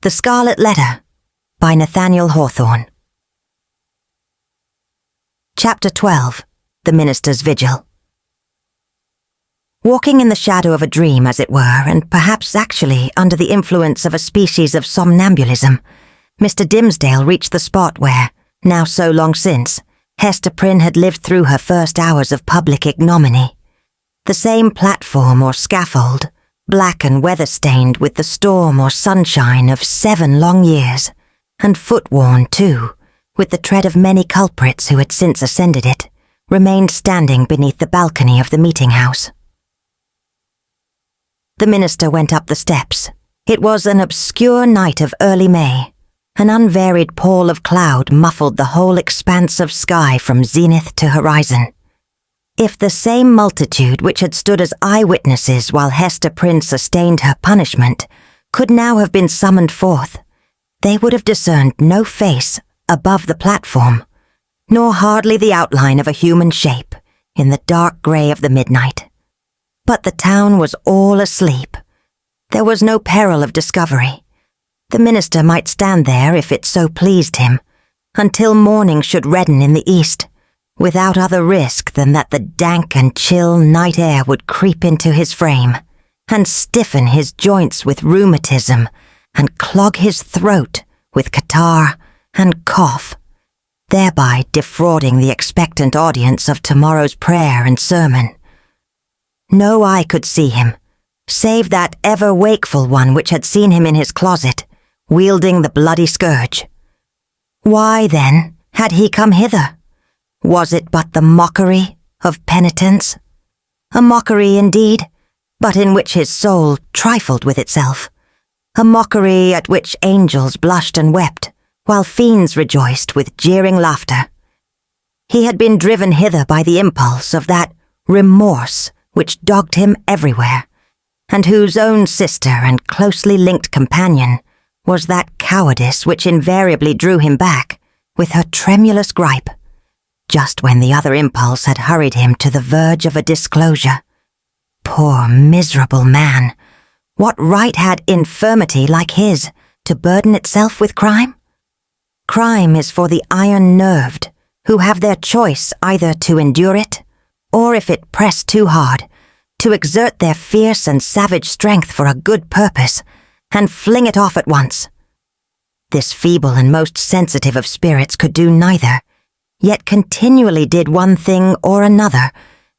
The Scarlet Letter by Nathaniel Hawthorne. Chapter 12. The Minister's Vigil. Walking in the shadow of a dream, as it were, and perhaps actually under the influence of a species of somnambulism, Mr. Dimmesdale reached the spot where, now so long since, Hester Prynne had lived through her first hours of public ignominy. The same platform or scaffold, black and weather-stained with the storm or sunshine of 7 long years, and foot-worn too, with the tread of many culprits who had since ascended it, remained standing beneath the balcony of the meeting-house. The minister went up the steps. It was an obscure night of early May. An unvaried pall of cloud muffled the whole expanse of sky from zenith to horizon. If the same multitude which had stood as eyewitnesses while Hester Prynne sustained her punishment could now have been summoned forth, they would have discerned no face above the platform, nor hardly the outline of a human shape in the dark grey of the midnight. But the town was all asleep. There was no peril of discovery. The minister might stand there, if it so pleased him, until morning should redden in the east, without other risk than that the dank and chill night air would creep into his frame, and stiffen his joints with rheumatism, and clog his throat with catarrh and cough, thereby defrauding the expectant audience of tomorrow's prayer and sermon. No eye could see him, save that ever-wakeful one which had seen him in his closet, wielding the bloody scourge. Why, then, had he come hither? Was it but the mockery of penitence? A mockery indeed, but in which his soul trifled with itself. A mockery at which angels blushed and wept, while fiends rejoiced with jeering laughter. He had been driven hither by the impulse of that remorse which dogged him everywhere, and whose own sister and closely linked companion was that cowardice which invariably drew him back with her tremulous gripe, just when the other impulse had hurried him to the verge of a disclosure. Poor miserable man! What right had infirmity like his to burden itself with crime? Crime is for the iron-nerved, who have their choice either to endure it, or if it press too hard, to exert their fierce and savage strength for a good purpose, and fling it off at once. This feeble and most sensitive of spirits could do neither, yet continually did one thing or another,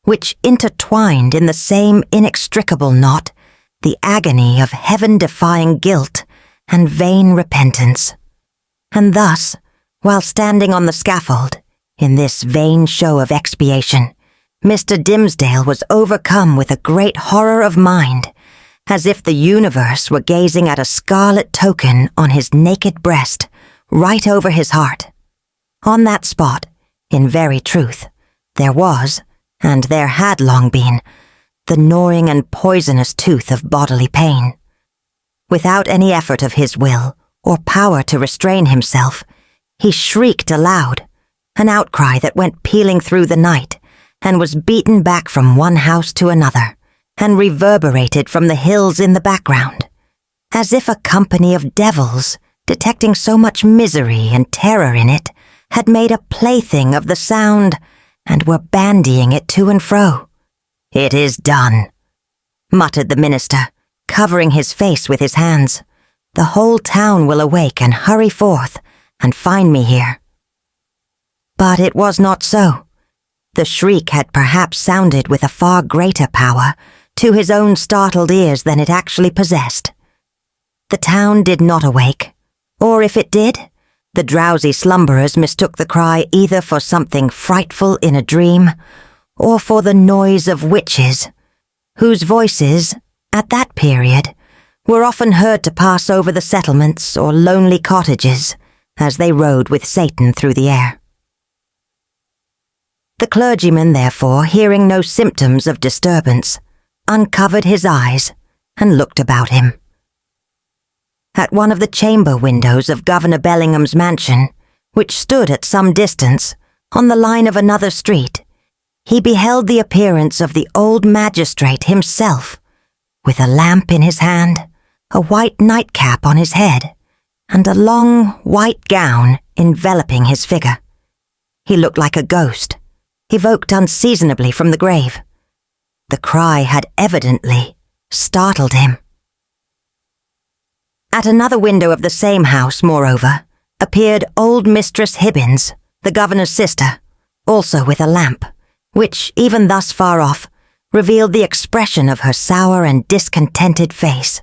which intertwined in the same inextricable knot the agony of heaven-defying guilt and vain repentance. And thus, while standing on the scaffold, in this vain show of expiation, Mr. Dimmesdale was overcome with a great horror of mind, as if the universe were gazing at a scarlet token on his naked breast, right over his heart. On that spot, in very truth, there was, and there had long been, the gnawing and poisonous tooth of bodily pain. Without any effort of his will, or power to restrain himself, he shrieked aloud, an outcry that went pealing through the night, and was beaten back from one house to another, and reverberated from the hills in the background, as if a company of devils, detecting so much misery and terror in it, had made a plaything of the sound, and were bandying it to and fro. "It is done," muttered the minister, covering his face with his hands. "The whole town will awake and hurry forth, and find me here." But it was not so. The shriek had perhaps sounded with a far greater power to his own startled ears than it actually possessed. The town did not awake, or if it did, the drowsy slumberers mistook the cry either for something frightful in a dream, or for the noise of witches, whose voices, at that period, were often heard to pass over the settlements or lonely cottages as they rode with Satan through the air. The clergyman, therefore, hearing no symptoms of disturbance, uncovered his eyes and looked about him. At one of the chamber windows of Governor Bellingham's mansion, which stood at some distance, on the line of another street, he beheld the appearance of the old magistrate himself, with a lamp in his hand, a white nightcap on his head, and a long white gown enveloping his figure. He looked like a ghost, evoked unseasonably from the grave. The cry had evidently startled him. At another window of the same house, moreover, appeared old Mistress Hibbins, the governor's sister, also with a lamp, which, even thus far off, revealed the expression of her sour and discontented face.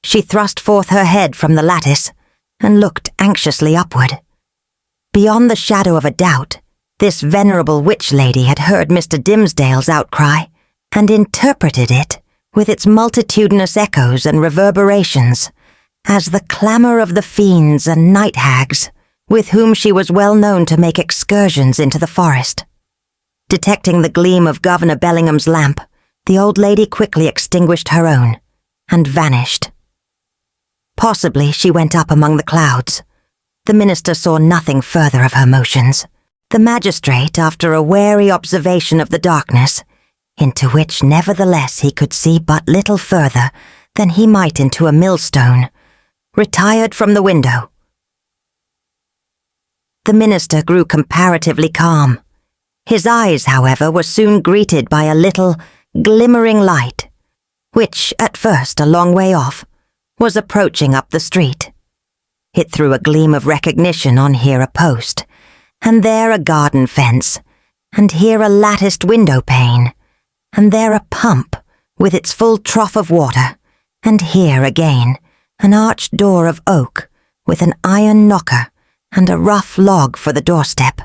She thrust forth her head from the lattice and looked anxiously upward. Beyond the shadow of a doubt, this venerable witch lady had heard Mr. Dimmesdale's outcry and interpreted it with its multitudinous echoes and reverberations as the clamour of the fiends and night hags with whom she was well known to make excursions into the forest. Detecting the gleam of Governor Bellingham's lamp, the old lady quickly extinguished her own and vanished. Possibly she went up among the clouds. The minister saw nothing further of her motions. The magistrate, after a wary observation of the darkness, into which nevertheless he could see but little further than he might into a millstone, retired from the window. The minister grew comparatively calm. His eyes, however, were soon greeted by a little, glimmering light, which, at first a long way off, was approaching up the street. It threw a gleam of recognition on here a post, and there a garden fence, and here a latticed window pane, and there a pump with its full trough of water, and here again an arched door of oak with an iron knocker and a rough log for the doorstep.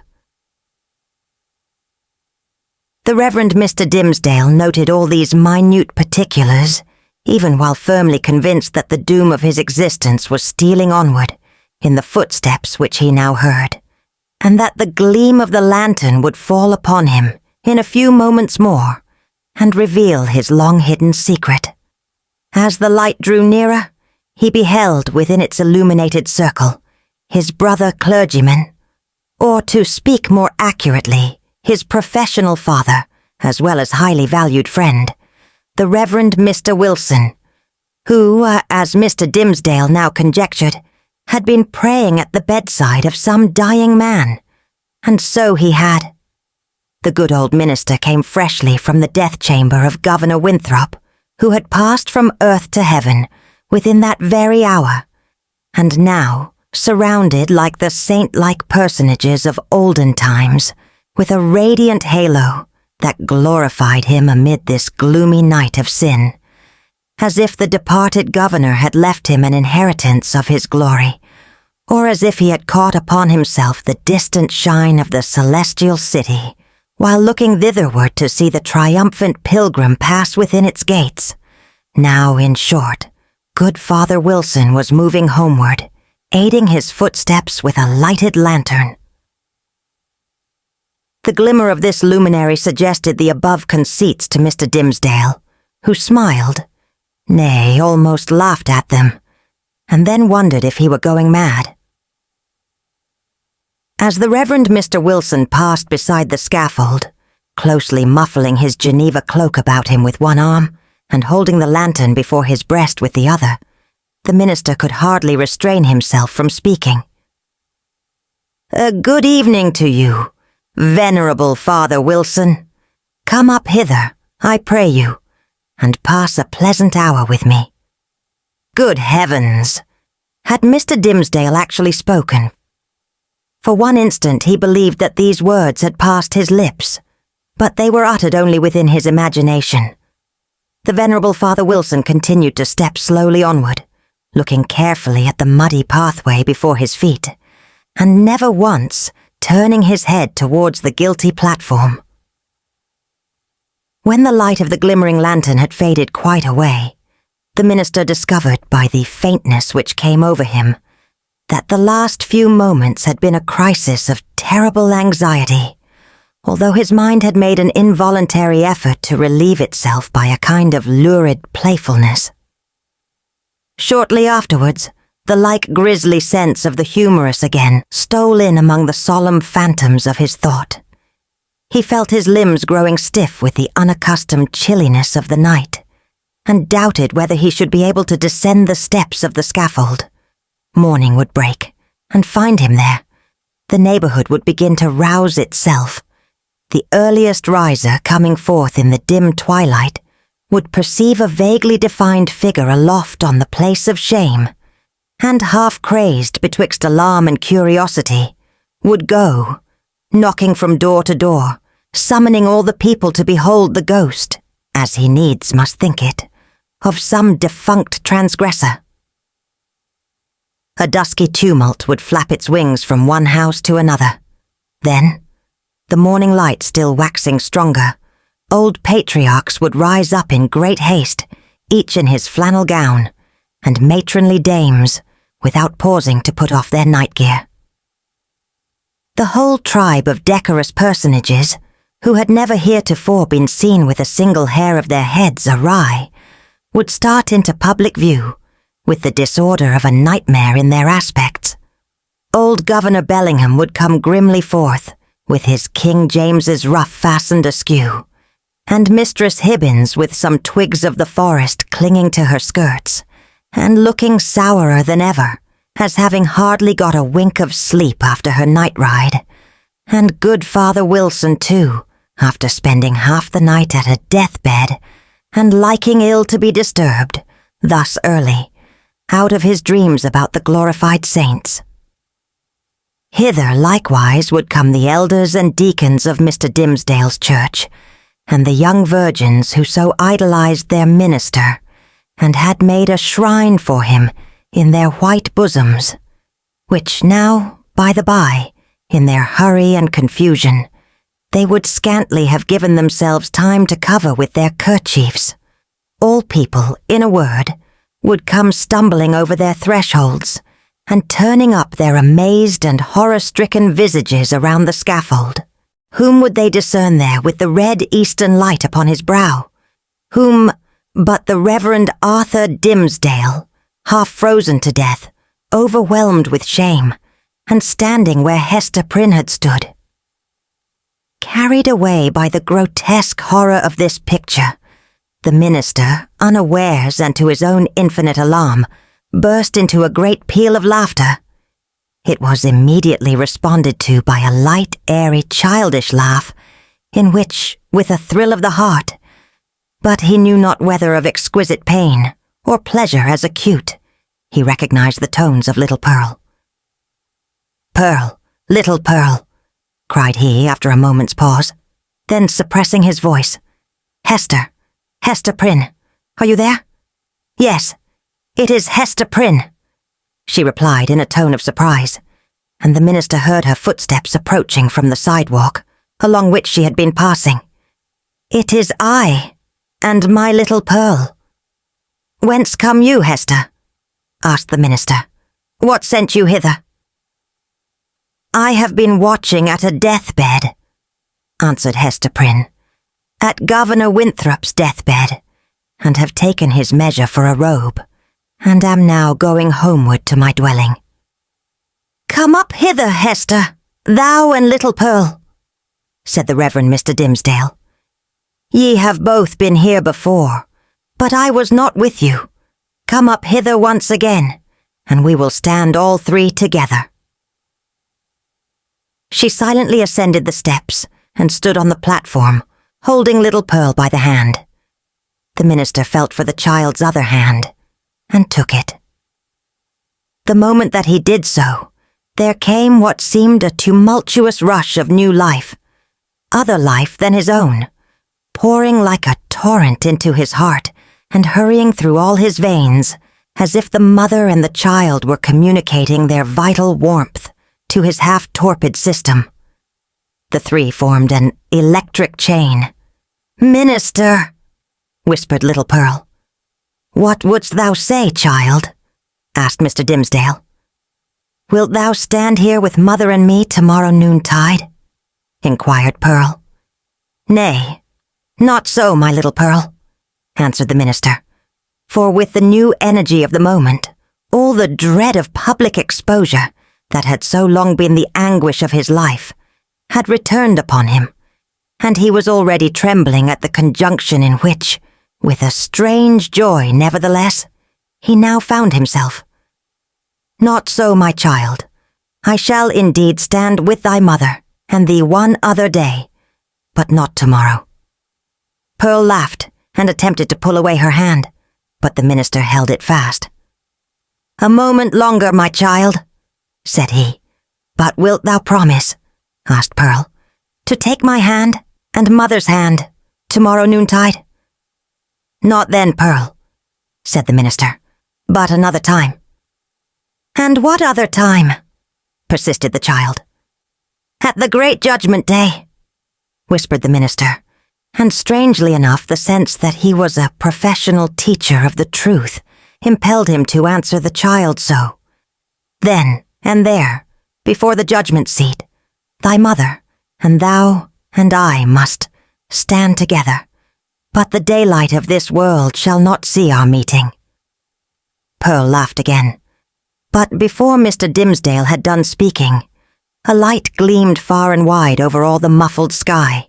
The Reverend Mr. Dimmesdale noted all these minute particulars, even while firmly convinced that the doom of his existence was stealing onward in the footsteps which he now heard, and that the gleam of the lantern would fall upon him in a few moments more and reveal his long-hidden secret. As the light drew nearer, he beheld within its illuminated circle his brother clergyman, or to speak more accurately, his professional father, as well as highly valued friend, the Reverend Mr. Wilson, who, as Mr. Dimmesdale now conjectured, had been praying at the bedside of some dying man, and so he had. The good old minister came freshly from the death chamber of Governor Winthrop, who had passed from earth to heaven within that very hour, and now, surrounded like the saint-like personages of olden times, with a radiant halo that glorified him amid this gloomy night of sin, as if the departed governor had left him an inheritance of his glory, or as if he had caught upon himself the distant shine of the celestial city, while looking thitherward to see the triumphant pilgrim pass within its gates. Now, in short, good Father Wilson was moving homeward, aiding his footsteps with a lighted lantern. The glimmer of this luminary suggested the above conceits to Mr. Dimmesdale, who smiled, nay, almost laughed at them, and then wondered if he were going mad. As the Reverend Mr. Wilson passed beside the scaffold, closely muffling his Geneva cloak about him with one arm and holding the lantern before his breast with the other, the minister could hardly restrain himself from speaking. "Good evening to you, venerable Father Wilson. Come up hither, I pray you, and pass a pleasant hour with me." Good heavens! Had Mr. Dimmesdale actually spoken? For one instant he believed that these words had passed his lips, but they were uttered only within his imagination. The venerable Father Wilson continued to step slowly onward, looking carefully at the muddy pathway before his feet, and never once turning his head towards the guilty platform. When the light of the glimmering lantern had faded quite away, the minister discovered by the faintness which came over him that the last few moments had been a crisis of terrible anxiety, although his mind had made an involuntary effort to relieve itself by a kind of lurid playfulness. Shortly afterwards, the like grisly sense of the humorous again stole in among the solemn phantoms of his thought. He felt his limbs growing stiff with the unaccustomed chilliness of the night, and doubted whether he should be able to descend the steps of the scaffold. Morning would break, and find him there. The neighborhood would begin to rouse itself. The earliest riser coming forth in the dim twilight would perceive a vaguely defined figure aloft on the place of shame, and half-crazed betwixt alarm and curiosity, would go, knocking from door to door, summoning all the people to behold the ghost, as he needs must think it, of some defunct transgressor. A dusky tumult would flap its wings from one house to another. Then, the morning light still waxing stronger, old patriarchs would rise up in great haste, each in his flannel gown, and matronly dames, without pausing to put off their night gear. The whole tribe of decorous personages, who had never heretofore been seen with a single hair of their heads awry, would start into public view, with the disorder of a nightmare in their aspects. Old Governor Bellingham would come grimly forth, with his King James's ruff fastened askew, and Mistress Hibbins with some twigs of the forest clinging to her skirts, and looking sourer than ever, as having hardly got a wink of sleep after her night ride, and good Father Wilson, too, after spending half the night at a deathbed, and liking ill to be disturbed, thus early, out of his dreams about the glorified saints. Hither likewise would come the elders and deacons of Mr. Dimmesdale's church, and the young virgins who so idolized their minister, and had made a shrine for him in their white bosoms, which now, by the by, in their hurry and confusion, they would scantly have given themselves time to cover with their kerchiefs. All people, in a word, would come stumbling over their thresholds, and turning up their amazed and horror-stricken visages around the scaffold. Whom would they discern there with the red eastern light upon his brow? Whom but the Reverend Arthur Dimmesdale, half frozen to death, overwhelmed with shame, and standing where Hester Prynne had stood. Carried away by the grotesque horror of this picture, the minister, unawares and to his own infinite alarm, burst into a great peal of laughter. It was immediately responded to by a light, airy, childish laugh, in which, with a thrill of the heart, but he knew not whether of exquisite pain, or pleasure as acute, he recognized the tones of little Pearl. "Pearl, little Pearl," cried he after a moment's pause, then suppressing his voice. "Hester, Hester Prynne, are you there?" "Yes, it is Hester Prynne," she replied in a tone of surprise, and the minister heard her footsteps approaching from the sidewalk, along which she had been passing. "It is I, and my little Pearl." "Whence come you, Hester?" asked the minister. "What sent you hither?" "I have been watching at a deathbed," answered Hester Prynne, "at Governor Winthrop's deathbed, and have taken his measure for a robe, and am now going homeward to my dwelling." "Come up hither, Hester, thou and little Pearl," said the Reverend Mr. Dimmesdale. "Ye have both been here before, but I was not with you. Come up hither once again, and we will stand all three together." She silently ascended the steps and stood on the platform, holding little Pearl by the hand. The minister felt for the child's other hand, and took it. The moment that he did so, there came what seemed a tumultuous rush of new life, other life than his own, pouring like a torrent into his heart and hurrying through all his veins, as if the mother and the child were communicating their vital warmth to his half-torpid system. The three formed an electric chain. "Minister," whispered little Pearl. "What wouldst thou say, child?" asked Mr. Dimmesdale. "Wilt thou stand here with mother and me tomorrow noontide?" inquired Pearl. "Nay, not so, my little Pearl," answered the minister, for with the new energy of the moment, all the dread of public exposure that had so long been the anguish of his life had returned upon him, and he was already trembling at the conjunction in which, with a strange joy nevertheless, he now found himself. Not so, my child. I shall indeed stand with thy mother and thee one other day, but not tomorrow." Pearl laughed and attempted to pull away her hand, but the minister held it fast. "A moment longer, my child," said he. "But wilt thou promise," asked Pearl, "to take my hand and mother's hand tomorrow noontide?" "Not then, Pearl," said the minister, "but another time." "And what other time?" persisted the child. "At the great judgment day," whispered the minister, and strangely enough the sense that he was a professional teacher of the truth impelled him to answer the child so. "Then and there, before the judgment seat, thy mother and thou and I must stand together, but the daylight of this world shall not see our meeting." Pearl laughed again, but before Mr. Dimmesdale had done speaking, a light gleamed far and wide over all the muffled sky.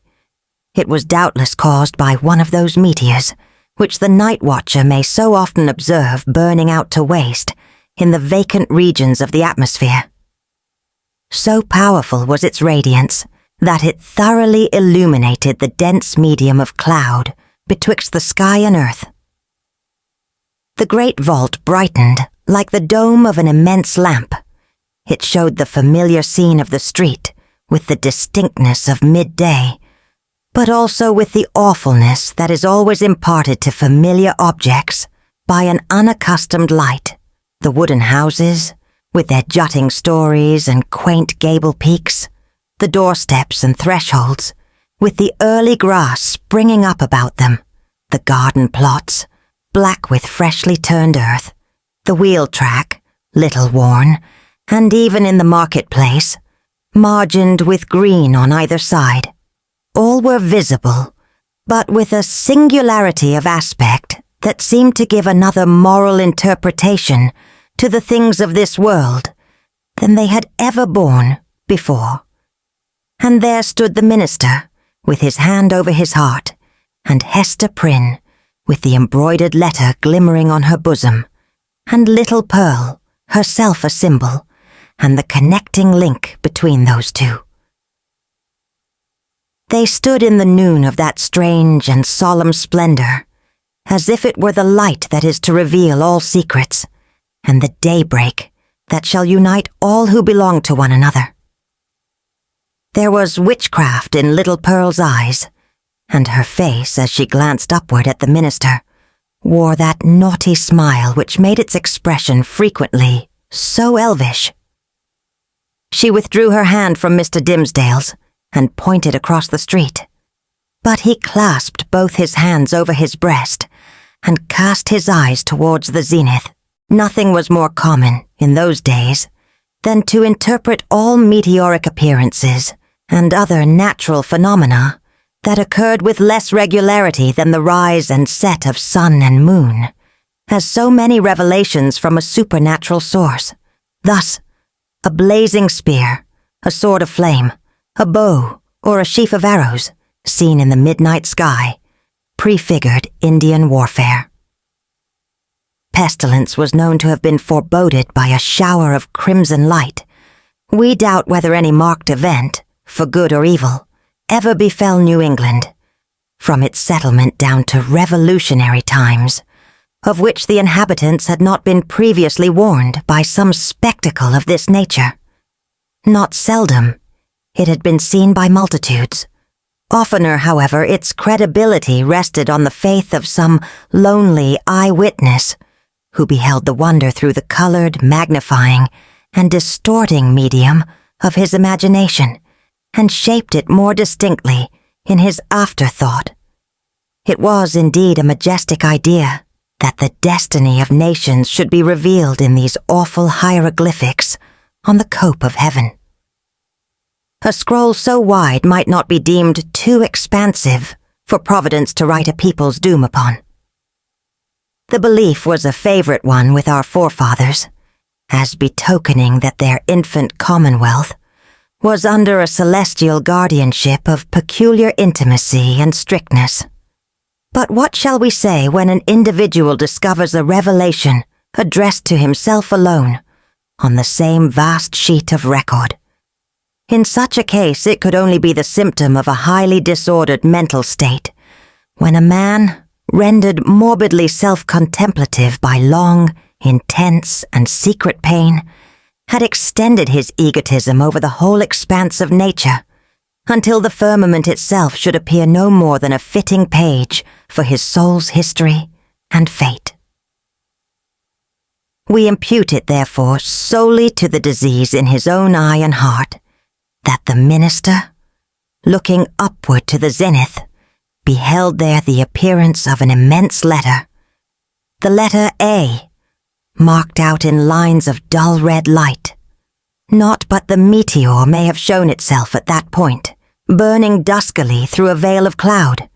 It was doubtless caused by one of those meteors which the night watcher may so often observe burning out to waste in the vacant regions of the atmosphere. So powerful was its radiance that it thoroughly illuminated the dense medium of cloud betwixt the sky and earth. The great vault brightened like the dome of an immense lamp. It showed the familiar scene of the street with the distinctness of midday, but also with the awfulness that is always imparted to familiar objects by an unaccustomed light. The wooden houses, with their jutting stories and quaint gable peaks, the doorsteps and thresholds, with the early grass springing up about them, the garden plots, black with freshly turned earth, the wheel track, little worn, and even in the marketplace, margined with green on either side. All were visible, but with a singularity of aspect that seemed to give another moral interpretation to the things of this world than they had ever borne before. And there stood the minister, with his hand over his heart, and Hester Prynne, with the embroidered letter glimmering on her bosom, and little Pearl, herself a symbol, and the connecting link between those two. They stood in the noon of that strange and solemn splendor, as if it were the light that is to reveal all secrets, and the daybreak that shall unite all who belong to one another. There was witchcraft in little Pearl's eyes, and her face, as she glanced upward at the minister, wore that naughty smile which made its expression frequently so elvish. She withdrew her hand from Mr. Dimmesdale's and pointed across the street, but he clasped both his hands over his breast and cast his eyes towards the zenith. Nothing was more common in those days than to interpret all meteoric appearances and other natural phenomena that occurred with less regularity than the rise and set of sun and moon, as so many revelations from a supernatural source. Thus, a blazing spear, a sword of flame, a bow, or a sheaf of arrows, seen in the midnight sky, prefigured Indian warfare. Pestilence was known to have been foreboded by a shower of crimson light. We doubt whether any marked event, for good or evil, ever befell New England, from its settlement down to revolutionary times, of which the inhabitants had not been previously warned by some spectacle of this nature. Not seldom, it had been seen by multitudes. Oftener, however, its credibility rested on the faith of some lonely eyewitness who beheld the wonder through the colored, magnifying, and distorting medium of his imagination, and shaped it more distinctly in his afterthought. It was indeed a majestic idea that the destiny of nations should be revealed in these awful hieroglyphics on the cope of heaven. A scroll so wide might not be deemed too expansive for Providence to write a people's doom upon. The belief was a favorite one with our forefathers, as betokening that their infant commonwealth was under a celestial guardianship of peculiar intimacy and strictness. But what shall we say when an individual discovers a revelation addressed to himself alone, on the same vast sheet of record. In such a case, it could only be the symptom of a highly disordered mental state, when a man, rendered morbidly self-contemplative by long, intense, and secret pain, had extended his egotism over the whole expanse of nature, until the firmament itself should appear no more than a fitting page for his soul's history and fate. We impute it, therefore, solely to the disease in his own eye and heart, that the minister, looking upward to the zenith, beheld there the appearance of an immense letter, the letter A, marked out in lines of dull red light. Naught but the meteor may have shown itself at that point, burning duskily through a veil of cloud,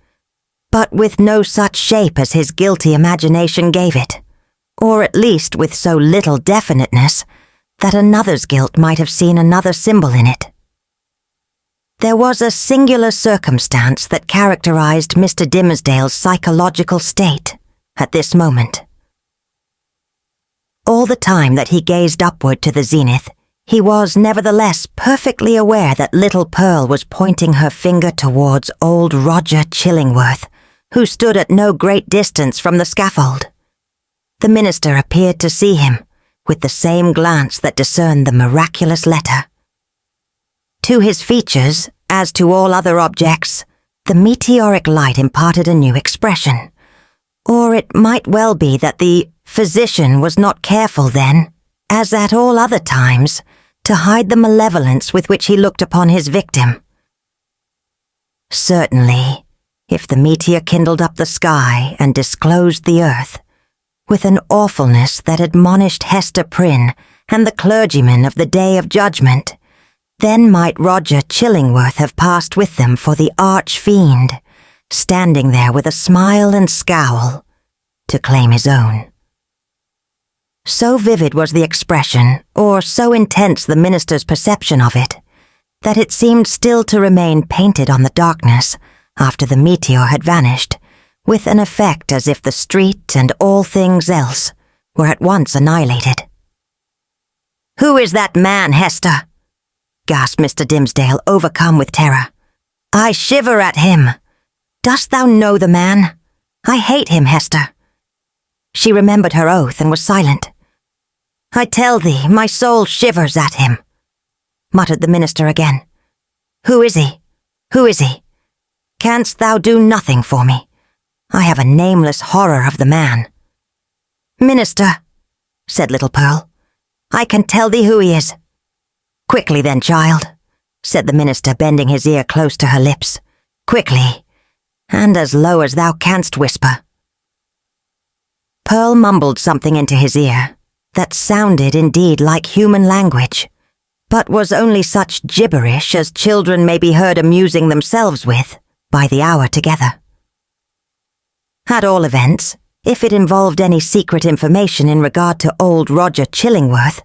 but with no such shape as his guilty imagination gave it, or at least with so little definiteness that another's guilt might have seen another symbol in it. There was a singular circumstance that characterized Mr. Dimmesdale's psychological state at this moment. All the time that he gazed upward to the zenith, he was nevertheless perfectly aware that little Pearl was pointing her finger towards old Roger Chillingworth, who stood at no great distance from the scaffold. The minister appeared to see him, with the same glance that discerned the miraculous letter. To his features, as to all other objects, the meteoric light imparted a new expression. Or it might well be that the physician was not careful then, as at all other times, to hide the malevolence with which he looked upon his victim. Certainly, if the meteor kindled up the sky and disclosed the earth, with an awfulness that admonished Hester Prynne and the clergyman of the day of judgment, then might Roger Chillingworth have passed with them for the arch-fiend, standing there with a smile and scowl, to claim his own. So vivid was the expression, or so intense the minister's perception of it, that it seemed still to remain painted on the darkness after the meteor had vanished, with an effect as if the street and all things else were at once annihilated. "Who is that man, Hester?" gasped Mr. Dimmesdale, overcome with terror. "I shiver at him. Dost thou know the man? I hate him, Hester." She remembered her oath and was silent. "I tell thee, my soul shivers at him," muttered the minister again. "Who is he? Who is he? Canst thou do nothing for me? I have a nameless horror of the man." "Minister," said little Pearl, "I can tell thee who he is." "Quickly then, child," said the minister, bending his ear close to her lips. "Quickly, and as low as thou canst whisper." Pearl mumbled something into his ear that sounded indeed like human language, but was only such gibberish as children may be heard amusing themselves with by the hour together. At all events, if it involved any secret information in regard to old Roger Chillingworth,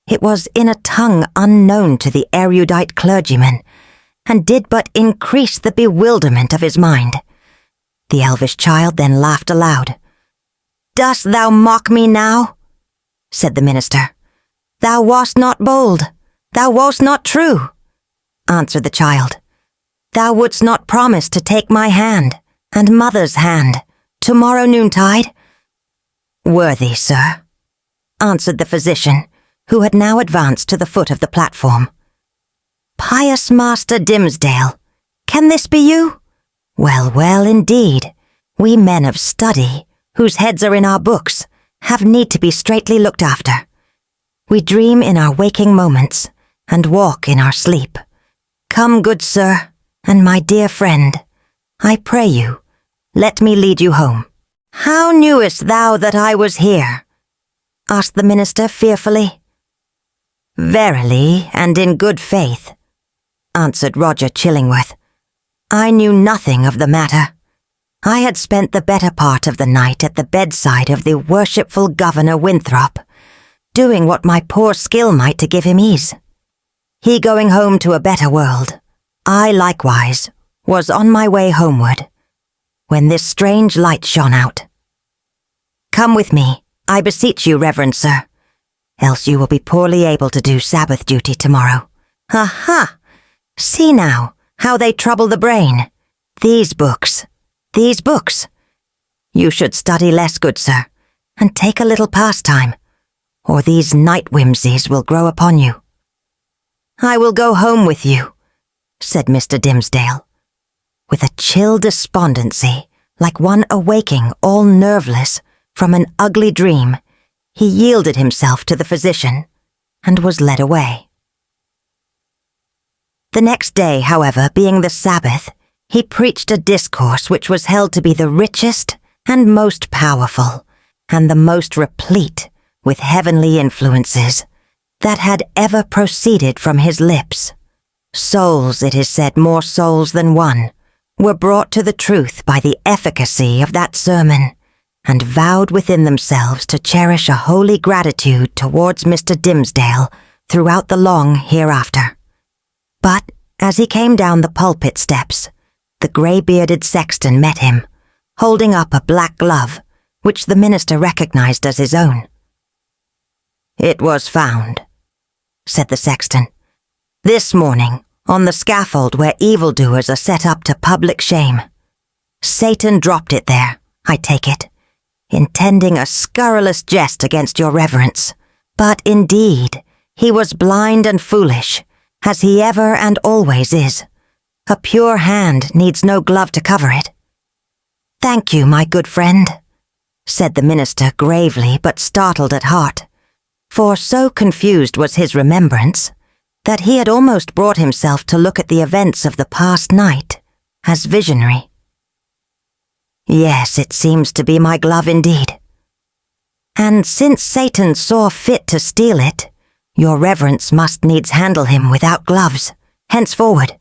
it was in a tongue unknown to the erudite clergyman, and did but increase the bewilderment of his mind. The elvish child then laughed aloud. "Dost thou mock me now?" said the minister. "Thou wast not bold, thou wast not true," answered the child. "Thou wouldst not promise to take my hand, and mother's hand, tomorrow noontide?" "Worthy, sir," answered the physician, who had now advanced to the foot of the platform. "Pious Master Dimmesdale, can this be you? Well, well, indeed. We men of study, whose heads are in our books, have need to be straitly looked after. We dream in our waking moments, and walk in our sleep. Come, good sir, and my dear friend, I pray you, let me lead you home." "How knewest thou that I was here?" asked the minister fearfully. "Verily, and in good faith," answered Roger Chillingworth. "I knew nothing of the matter. I had spent the better part of the night at the bedside of the worshipful Governor Winthrop, doing what my poor skill might to give him ease. He going home to a better world, I likewise was on my way homeward, when this strange light shone out. Come with me, I beseech you, reverend sir. else you will be poorly able to do Sabbath duty tomorrow. Aha! See now how they trouble the brain. These books. You should study less, good sir, and take a little pastime, or these night whimsies will grow upon you. I will go home with you, said Mr. Dimmesdale. With a chill despondency, like one awaking all nerveless from an ugly dream, he yielded himself to the physician and was led away. The next day, however, being the Sabbath, he preached a discourse which was held to be the richest and most powerful, and the most replete with heavenly influences that had ever proceeded from his lips. Souls, it is said, more souls than one, were brought to the truth by the efficacy of that sermon, and vowed within themselves to cherish a holy gratitude towards Mr. Dimmesdale throughout the long hereafter. But as he came down the pulpit steps, the grey-bearded sexton met him, holding up a black glove, which the minister recognized as his own. "It was found," said the sexton, "this morning on the scaffold where evildoers are set up to public shame. Satan dropped it there, I take it, intending a scurrilous jest against your reverence. But indeed, he was blind and foolish, as he ever and always is. A pure hand needs no glove to cover it." "Thank you, my good friend," said the minister gravely but startled at heart, for so confused was his remembrance that he had almost brought himself to look at the events of the past night as visionary. "Yes, it seems to be my glove indeed. And since Satan saw fit to steal it, your reverence must needs handle him without gloves, henceforward,"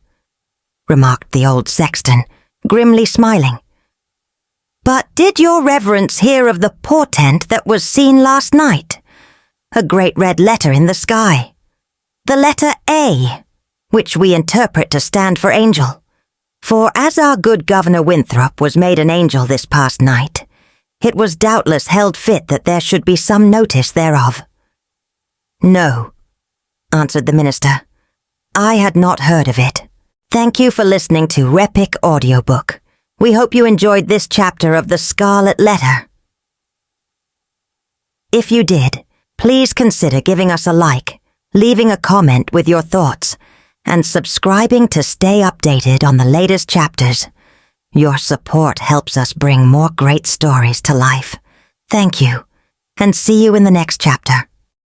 remarked the old sexton, grimly smiling. "But did your reverence hear of the portent that was seen last night? A great red letter in the sky. The letter A, which we interpret to stand for angel. For as our good Governor Winthrop was made an angel this past night, it was doubtless held fit that there should be some notice thereof." "No," answered the minister. "I had not heard of it. Thank you for listening to Repic Audiobook. We hope you enjoyed this chapter of the Scarlet Letter. If you did, please consider giving us a like, leaving a comment with your thoughts, and subscribing to stay updated on the latest chapters. Your support helps us bring more great stories to life. Thank you, and see you in the next chapter.